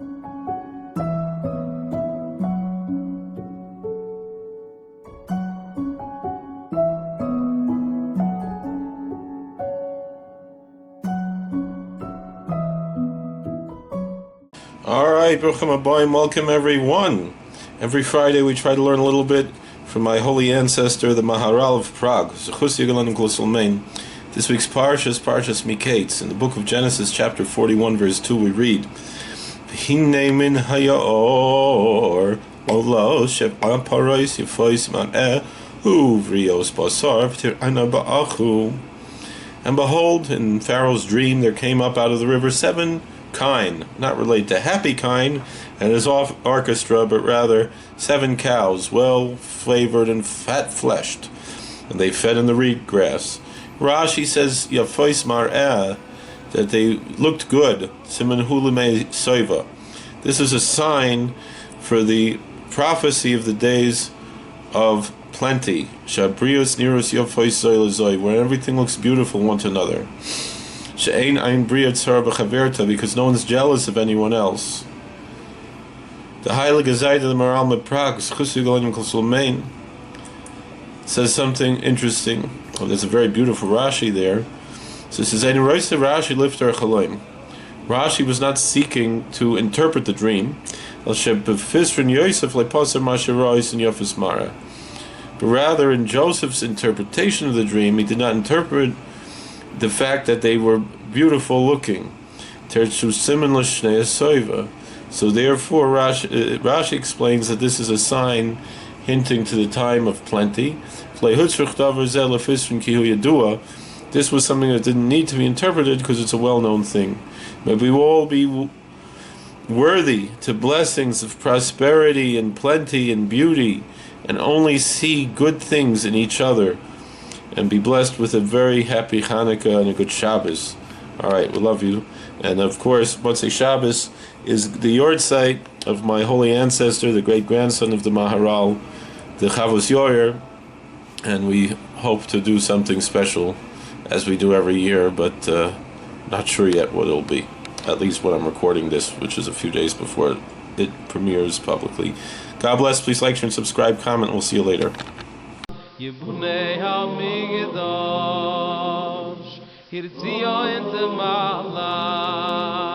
All right, Bruchim Abayim, welcome everyone. Every Friday we try to learn a little bit from my holy ancestor, the Maharal of Prague. This week's Parshas Miketz. In the book of Genesis, chapter 41, verse 2, we read, V'hinei min hayor olo sheb'a paros yifois mar'eh uvrios basar v'tir'ana ba'achu. And behold, in Pharaoh's dream there came up out of the river 7 kine, not related to happy kine and his orchestra, but rather 7 cows, well flavored and fat fleshed, and they fed in the reed grass. Rashi says Yafois Mar'eh, that they looked good. Siman Hulime Soiva. This is a sign for the prophecy of the days of plenty. Shabrius Nirus Yafois Zoilazoi, where everything looks beautiful one to another. She'ein ein bria tzar b'chaverta, because no one's jealous of anyone else. The Heilige Gezeide of the Maharal of Prague says something interesting. Oh, there's a very beautiful Rashi there. So it says, Rashi lifter chaloim. Rashi was not seeking to interpret the dream, but rather in Joseph's interpretation of the dream, he did not interpret the fact that they were beautiful looking. So therefore Rashi explains that this is a sign hinting to the time of plenty. This was something that didn't need to be interpreted because it's a well-known thing. May we all be worthy to blessings of prosperity and plenty and beauty, and only see good things in each other, and be blessed with a very happy Hanukkah and a good Shabbos. All right, we love you. And of course, Motzei Shabbos is the yard site of my holy ancestor, the great-grandson of the Maharal, the Chavos Yoyer, and we hope to do something special, as we do every year, but not sure yet what it'll be, at least when I'm recording this, which is a few days before it premieres publicly. God bless. Please like, share, and subscribe, comment. We'll see you later. Yibunei ha-migdash, hirtzia in the Maharal.